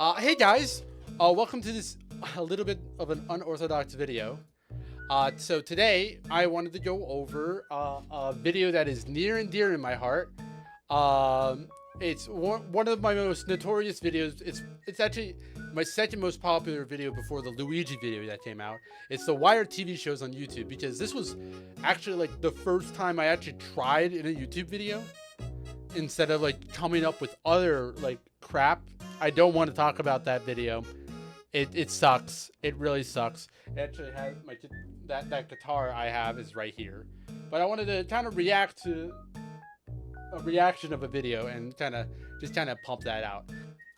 Hey guys, welcome to this a little bit of an unorthodox video. So today I wanted to go over a video that is near and dear in my heart. It's one of my most notorious videos. It's actually my second most popular video before the Luigi video that came out. It's the Wire TV shows on YouTube, because this was actually like the first time I actually tried in a YouTube video instead of like coming up with other like crap. I don't want to talk about that video. It sucks. It really sucks. It actually has my that guitar I have is right here. But I wanted to kind of react to a reaction of a video and kind of pump that out.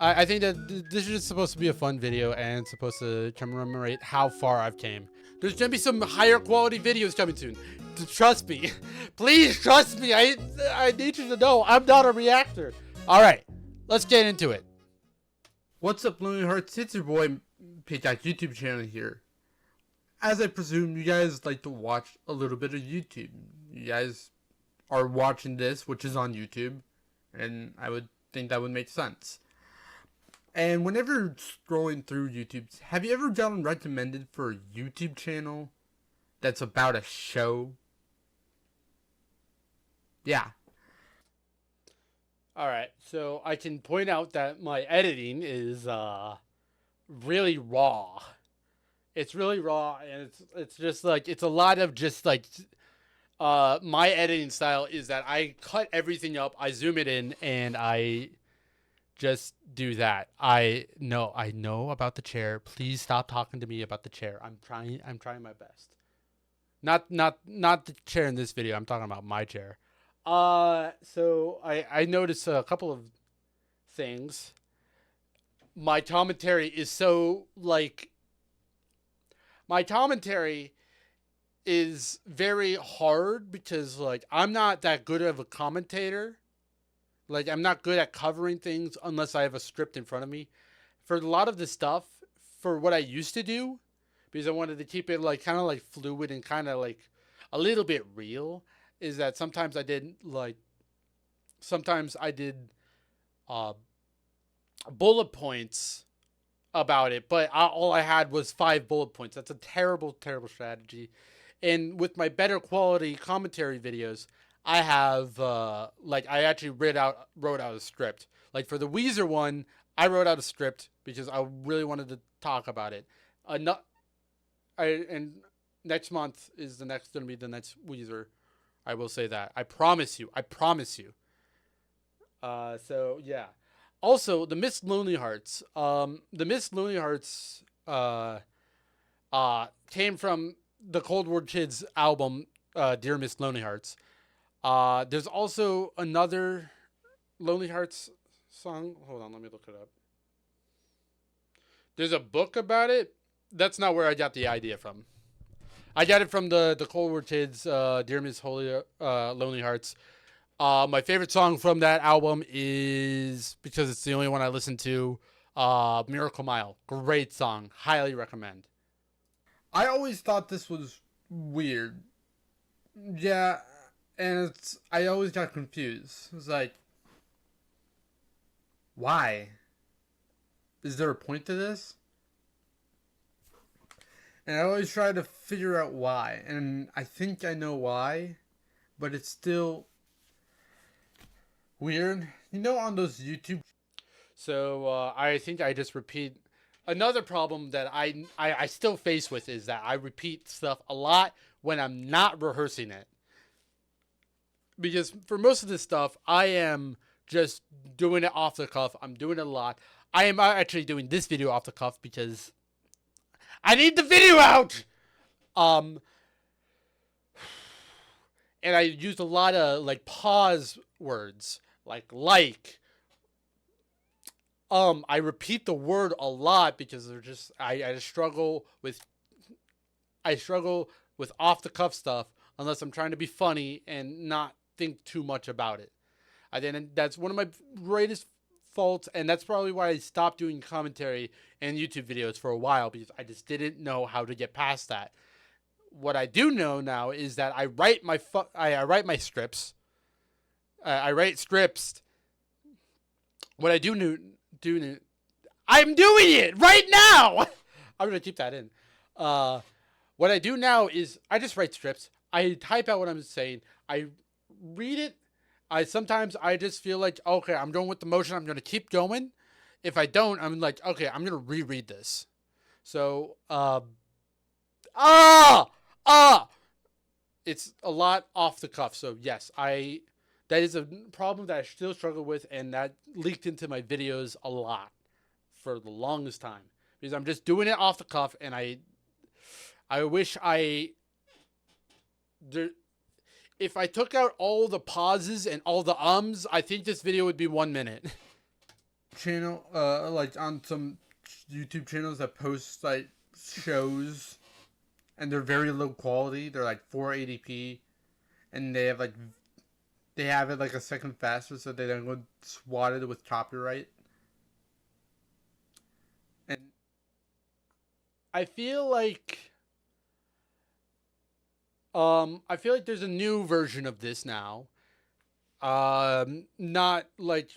I think that this is supposed to be a fun video and supposed to commemorate how far I've came. There's gonna be some higher quality videos coming soon. Trust me. Please trust me. I need you to know I'm not a reactor. Alright, let's get into it. What's up, Lonely Hearts? It's your boy Paycheck YouTube channel here. As I presume you guys like to watch a little bit of YouTube. You guys are watching this, which is on YouTube, and I would think that would make sense. And whenever scrolling through YouTube, have you ever gotten recommended for a YouTube channel that's about a show? Yeah. Alright, so I can point out that my editing is really raw. It's really raw, and it's just like, it's a lot of just like, my editing style is that I cut everything up, I zoom it in, and I just do that. I know about the chair. Please stop talking to me about the chair. I'm trying my best. Not the chair in this video. I'm talking about my chair. So I noticed a couple of things. My commentary is so like, my commentary is very hard because like I'm not that good of a commentator. Like, I'm not good at covering things unless I have a script in front of me. For a lot of the stuff, for what I used to do, because I wanted to keep it like kind of like fluid and kind of like a little bit real, is that sometimes I did bullet points about it, but all I had was 5 bullet points. That's a terrible, terrible strategy. And with my better quality commentary videos, I have like I actually wrote out a script. Like for the Weezer one, I wrote out a script because I really wanted to talk about it. And next month is going to be the next Weezer. I will say that. I promise you. So yeah. Also, the Miss Lonely Hearts. The Miss Lonely Hearts came from the Cold War Kids album, Dear Miss Lonely Hearts. There's also another Lonely Hearts song. Hold on, let me look it up. There's a book about it. That's not where I got the idea from. I got it from the Cold War Kids, Dear Miss Lonely Hearts. My favorite song from that album is, because it's the only one I listen to, Miracle Mile. Great song. Highly recommend. I always thought this was weird. Yeah. And I always got confused. It was like, why? Is there a point to this? And I always try to figure out why. And I think I know why, but it's still weird. You know, on those YouTube. So I think I just repeat. Another problem that I still face with is that I repeat stuff a lot when I'm not rehearsing it. Because for most of this stuff, I am just doing it off the cuff. I'm doing it a lot. I am actually doing this video off the cuff because I need the video out! And I used a lot of, like, pause words. Like. I repeat the word a lot because they're just, I struggle with off-the-cuff stuff unless I'm trying to be funny and not think too much about it. I think that's one of my greatest faults, and that's probably why I stopped doing commentary and YouTube videos for a while, because I just didn't know how to get past that. What I do know now is that I write my scripts. I write scripts. What I do I'm doing it right now. I'm gonna keep that in. What I do now is I just write scripts. I type out what I'm saying. I read it. Sometimes I just feel like, okay, I'm going with the motion. I'm gonna keep going. If I don't, I'm like, okay, I'm gonna reread this. So, it's a lot off the cuff. So yes, that is a problem that I still struggle with, and that leaked into my videos a lot for the longest time because I'm just doing it off the cuff, and I wish if I took out all the pauses and all the ums, I think this video would be 1 minute. Channel, like on some YouTube channels that post like shows, and they're very low quality. They're like 480p, and they have it like a second faster so they don't go swatted with copyright. And I feel like there's a new version of this now. Not like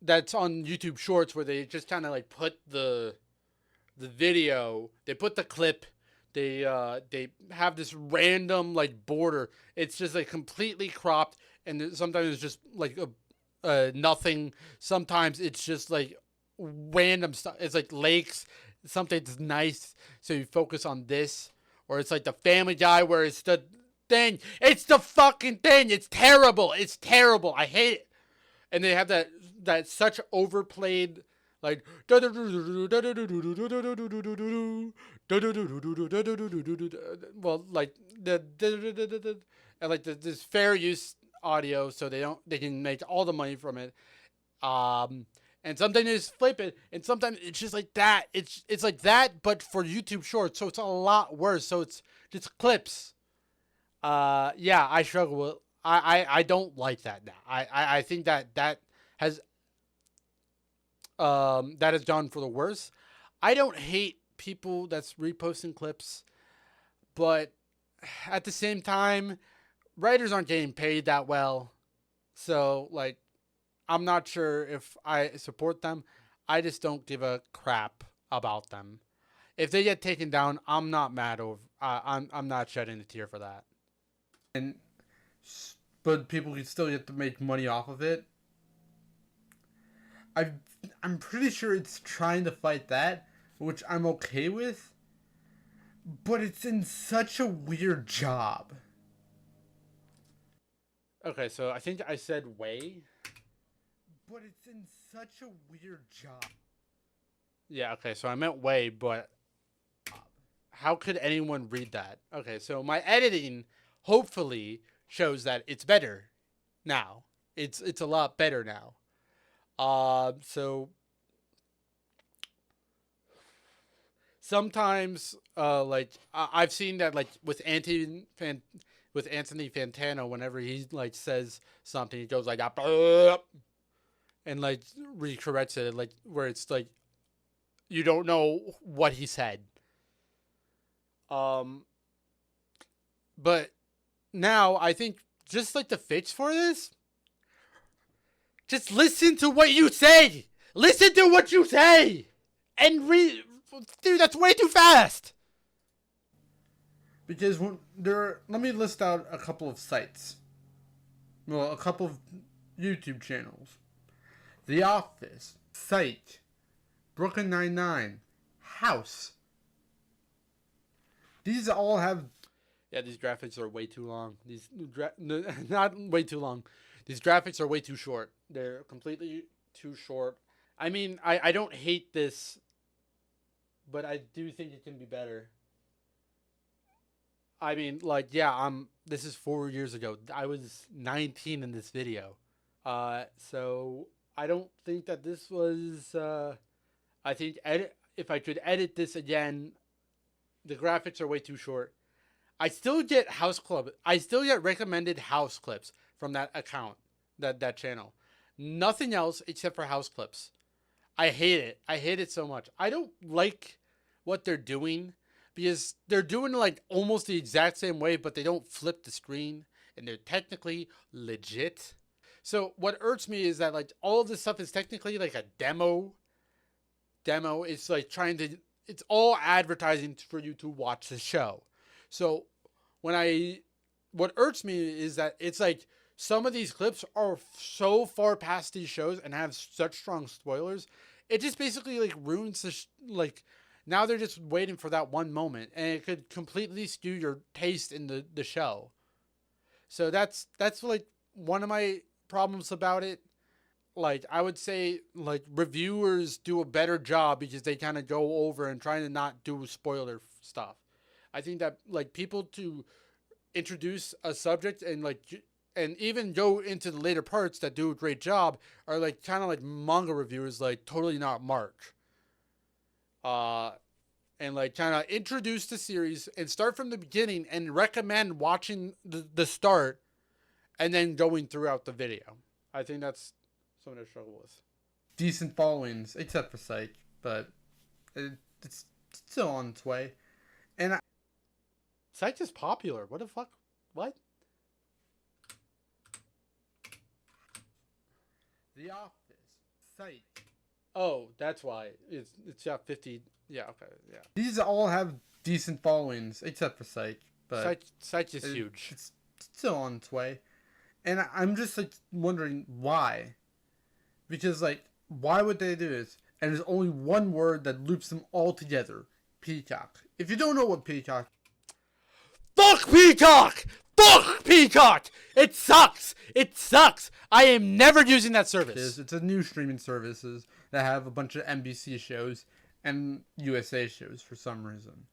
that's on YouTube Shorts where they just kind of like put the video, they put the clip, they have this random like border. It's just like completely cropped, and sometimes it's just like nothing. Sometimes it's just like random stuff. It's like lakes, something that's nice, so you focus on this. Or it's like the Family Guy where it's the thing. It's the fucking thing. It's terrible. It's terrible. I hate it. And they have that such overplayed like well, like and like this fair use audio, so they can make all the money from it. And sometimes they just flip it, and sometimes it's just like that. It's like that, but for YouTube Shorts, so it's a lot worse. So it's just clips. Yeah, I struggle with. I don't like that now. I think that has gone for the worse. I don't hate people that's reposting clips, but at the same time, writers aren't getting paid that well, so like. I'm not sure if I support them. I just don't give a crap about them. If they get taken down, I'm not mad over. I'm not shedding a tear for that. But people can still get to make money off of it. I'm pretty sure it's trying to fight that, which I'm okay with. But it's in such a weird job. Okay, so I think I said way. But it's in such a weird job. Yeah, okay, so I meant way, but how could anyone read that? Okay, so my editing hopefully shows that it's better now. It's a lot better now. So sometimes like I've seen that like with Anthony Fantano, whenever he like says something, he goes like and like recorrects it, like where it's like you don't know what he said. But now I think just like the fix for this, just listen to what you say. Listen to what you say, and dude, that's way too fast. Because let me list out a couple of sites. Well, a couple of YouTube channels. The Office, Psych, Brooklyn Nine-Nine, House. These all have... Yeah, these graphics are way too long. Not way too long. These graphics are way too short. They're completely too short. I mean, I don't hate this, but I do think it can be better. I mean, like, yeah, this is 4 years ago. I was 19 in this video. So... I don't think that this was, I think if I could edit this again, the graphics are way too short. I still get recommended house clips from that account, that channel. Nothing else except for house clips. I hate it. I hate it so much. I don't like what they're doing because they're doing like almost the exact same way, but they don't flip the screen, and they're technically legit. So what irks me is that like all of this stuff is technically like a demo demo. It's like it's all advertising for you to watch the show. So what irks me is that it's like some of these clips are so far past these shows and have such strong spoilers. It just basically like ruins like now they're just waiting for that one moment, and it could completely skew your taste in the show. So that's like one of my problems about it. Like I would say like reviewers do a better job because they kind of go over and try to not do spoiler stuff. I think that like people to introduce a subject and like and even go into the later parts that do a great job are like kind of like manga reviewers like Totally Not Mark. And like kind of introduce the series and start from the beginning and recommend watching the start and then going throughout the video. I think that's something I struggle with. Decent followings, except for Psych, but it's still on its way. And Psych is popular. What the fuck? What? The Office. Psych. Oh, that's why. It's got 50. Yeah, okay, yeah. These all have decent followings, except for Psych. But Psych is huge. It's still on its way. And I'm just like wondering why. Because like, why would they do this? And there's only one word that loops them all together. Peacock. If you don't know what Peacock... Fuck Peacock! Fuck Peacock! It sucks! It sucks! I am never using that service. It's a new streaming services that have a bunch of NBC shows and USA shows for some reason.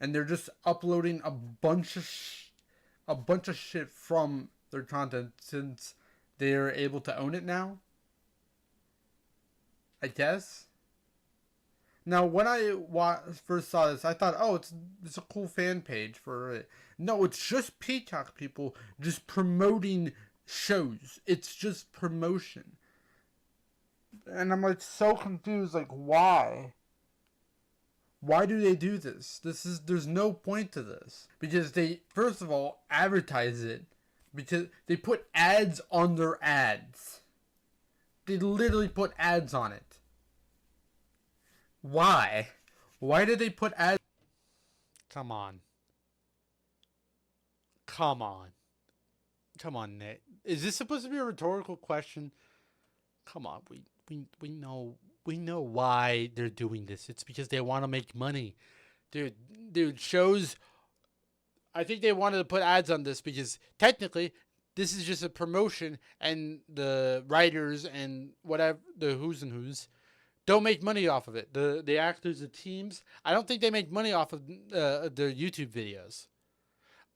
And they're just uploading a bunch of shit from their content since they're able to own it now. I guess. Now, when I first saw this, I thought, oh, it's a cool fan page for it. No, it's just Peacock people just promoting shows. It's just promotion. And I'm like so confused, like why? Why do they do this? There's no point to this. Because they, first of all, advertise it. Because they put ads on their ads. They literally put ads on it. Why? Why did they put ads? Come on. Come on. Come on, Nick. Is this supposed to be a rhetorical question? Come on, we know why they're doing this. It's because they want to make money. Dude, shows, I think they wanted to put ads on this because technically this is just a promotion and the writers and whatever, the who's and who's, don't make money off of it. The actors, the teams, I don't think they make money off of their YouTube videos.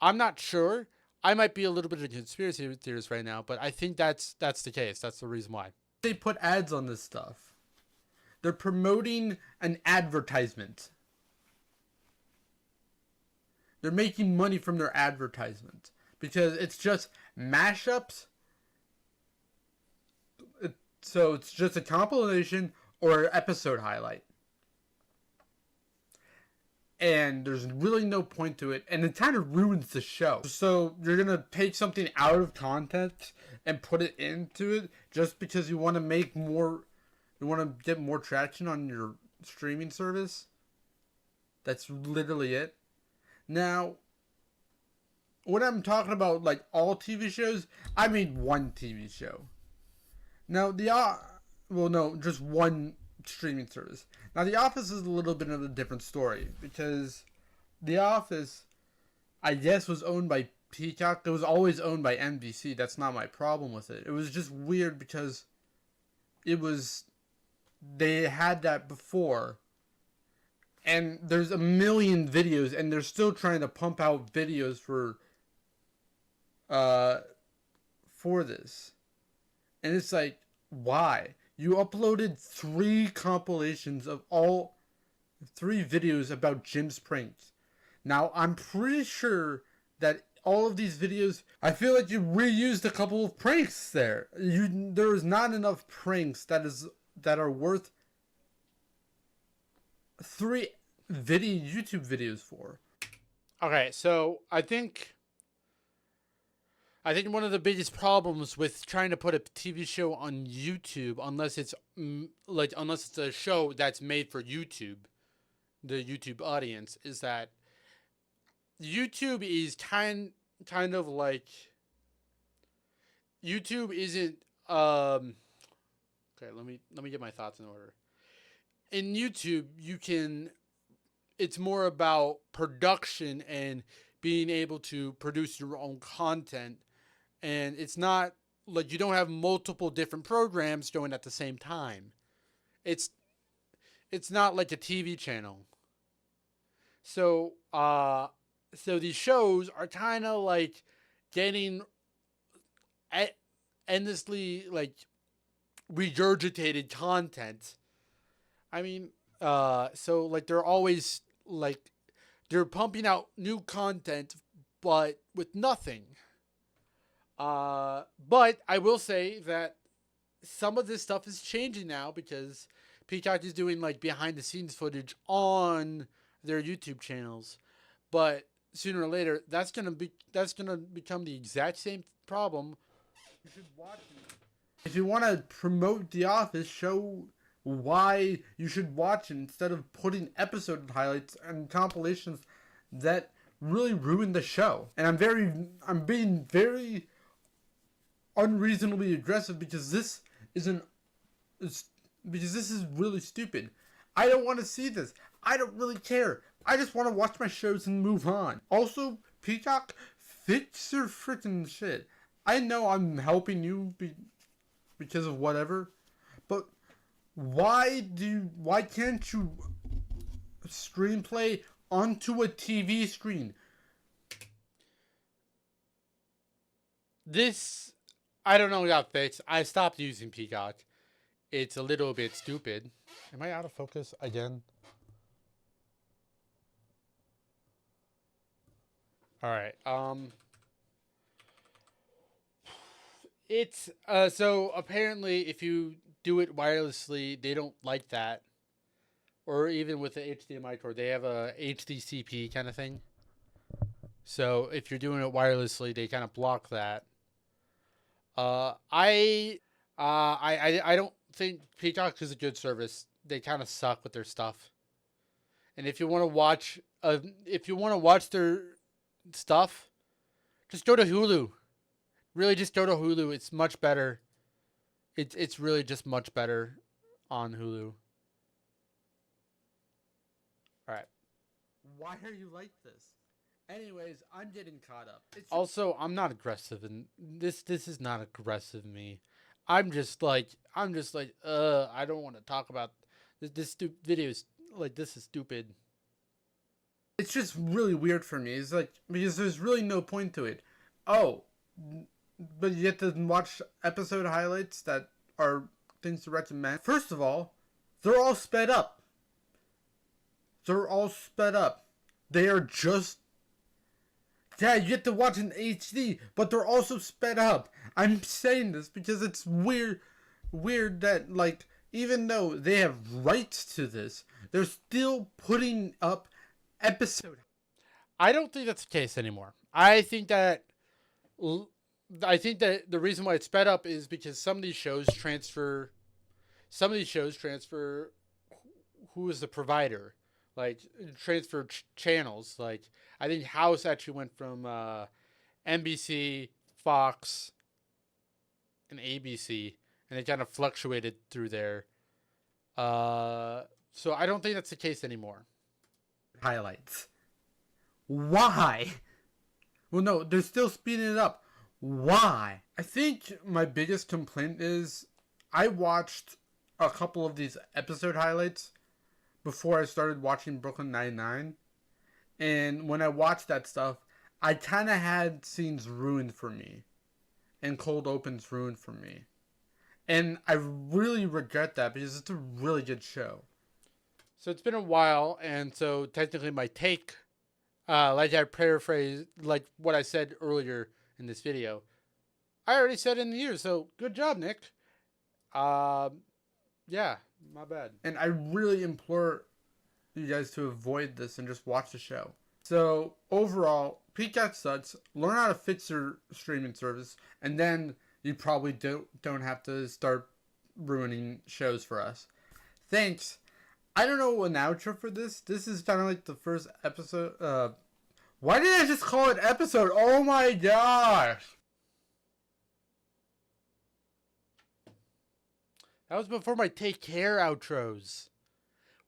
I'm not sure. I might be a little bit of a conspiracy theorist right now, but I think that's the case. That's the reason why. They put ads on this stuff. They're promoting an advertisement. They're making money from their advertisement because it's just mashups. So it's just a compilation or episode highlight. And there's really no point to it, and it kind of ruins the show. So you're gonna take something out of context and put it into it just because you want to make more, you want to get more traction on your streaming service. That's literally it. Now, when I'm talking about like all TV shows, I mean one TV show. Now just one streaming service. Now, The Office is a little bit of a different story because The Office, I guess, was owned by Peacock. It was always owned by NBC. That's not my problem with it. It was just weird because they had that before. And there's a million videos, and they're still trying to pump out videos for this. And it's like, why? You uploaded 3 compilations of 3 videos about Jim's pranks. Now, I'm pretty sure that all of these videos, I feel like you reused a couple of pranks there. There is not enough pranks that are worth 3 YouTube videos for. Okay, so I think I think one of the biggest problems with trying to put a TV show on YouTube, unless it's unless it's a show that's made for YouTube, the YouTube audience, is that YouTube is kind of like YouTube isn't okay, let me get my thoughts in order. In YouTube, you can it's more about production and being able to produce your own content, and it's not like you don't have multiple different programs going at the same time. It's it's not like a TV channel. So so these shows are kind of like getting endlessly like regurgitated content. I mean, so like they're always like they're pumping out new content, but with nothing. But I will say that some of this stuff is changing now because Peacock is doing like behind the scenes footage on their YouTube channels. But sooner or later, that's gonna become the exact same problem. You should watch it. If you want to promote The Office, show why you should watch it instead of putting episode highlights and compilations that really ruin the show. And I'm being very unreasonably aggressive because this is really stupid. I don't want to see this. I don't really care. I just want to watch my shows and move on. Also, Peacock, fix your freaking shit. I know I'm helping you because of whatever, but why can't you screenplay onto a TV screen? This, I don't know, got fixed. I stopped using Peacock. It's a little bit stupid. Am I out of focus again? All right. It's so apparently if you do it wirelessly, they don't like that. Or even with the HDMI cord, they have a HDCP kind of thing. So if you're doing it wirelessly, they kind of block that. I don't think Peacock is a good service. They kind of suck with their stuff. And if you want to watch their stuff, just go to Hulu. Really, just go to Hulu. It's much better. It's really just much better on Hulu. All right. Why are you like this? Anyways, I'm getting caught up. Also, I'm not aggressive, and this is not aggressive me. I don't want to talk about this stupid videos. Like, this is stupid. It's just really weird for me. It's like, because there's really no point to it. Oh, but you get to watch episode highlights that are things to recommend. First of all, they're all sped up. They are just... Yeah, you get to watch in HD, but they're also sped up. I'm saying this because it's weird that, like, even though they have rights to this, they're still putting up episode. I don't think that's the case anymore. I think that the reason why it's sped up is because some of these shows transfer who is the provider, like transfer channels. Like I think House actually went from NBC, Fox, and ABC, and it kind of fluctuated through there. So I don't think that's the case anymore. Highlights. Why? Well, no, they're still speeding it up. Why? I think my biggest complaint is I watched a couple of these episode highlights before I started watching Brooklyn Nine-Nine. And when I watched that stuff, I kind of had scenes ruined for me. And cold opens ruined for me. And I really regret that because it's a really good show. So it's been a while, and so technically my take, like I paraphrased, like what I said earlier in this video, I already said in the year, so good job, Nick. Yeah, my bad. And I really implore you guys to avoid this and just watch the show. So overall, peek at Schlatts, learn how to fix your streaming service, and then you probably don't have to start ruining shows for us. Thanks. I don't know an outro for this. This is kind of like the first episode. Why did I just call it episode? Oh my gosh. That was before my take care outros.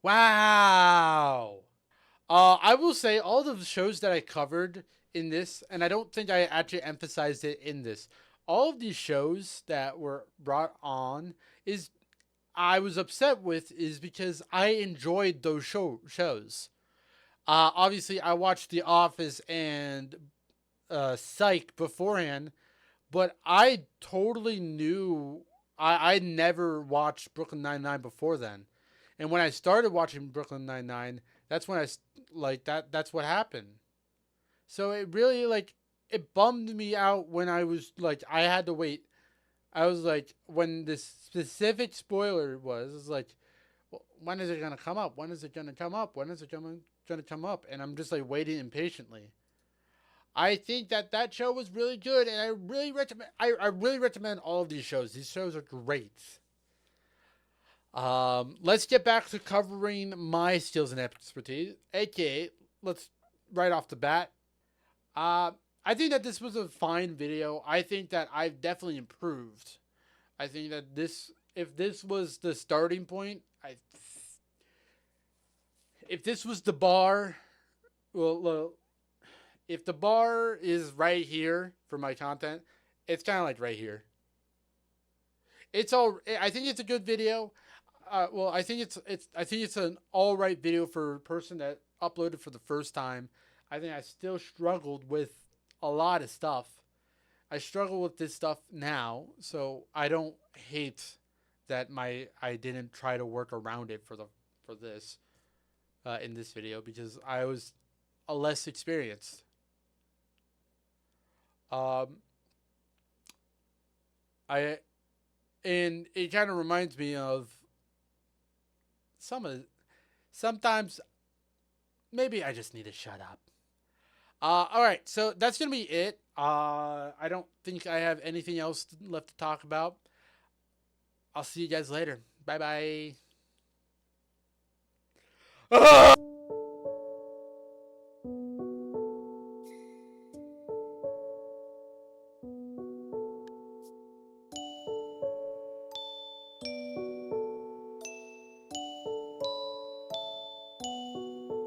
Wow. I will say all the shows that I covered in this, and I don't think I actually emphasized it in this. All of these shows that were brought on is I was upset with is because I enjoyed those shows. Obviously, I watched The Office and Psych beforehand, but I totally knew I never watched Brooklyn Nine-Nine before then. And when I started watching Brooklyn Nine-Nine, that's when that's what happened. So it really it bummed me out when I was I had to wait. I was like when this specific spoiler was like, well, when is it gonna come up? When is it gonna come up? When is it gonna come up? And I'm just like waiting impatiently. I think that show was really good, and I really recommend. I really recommend all of these shows. These shows are great. Let's get back to covering my skills and expertise, aka let's right off the bat. I think that this was a fine video. I think that I've definitely improved. I think that if this was the starting point, if this was the bar, well, if the bar is right here for my content, it's kind of like right here. It's all. I think it's a good video. Well, I think it's an all right video for a person that uploaded for the first time. I think I still struggled with a lot of stuff. I struggle with this stuff now, so I don't hate that I didn't try to work around it for this in this video because I was a less experienced. I and it kind of reminds me of sometimes maybe I just need to shut up. All right, so that's gonna be it. I don't think I have anything else left to talk about. I'll see you guys later. Bye bye.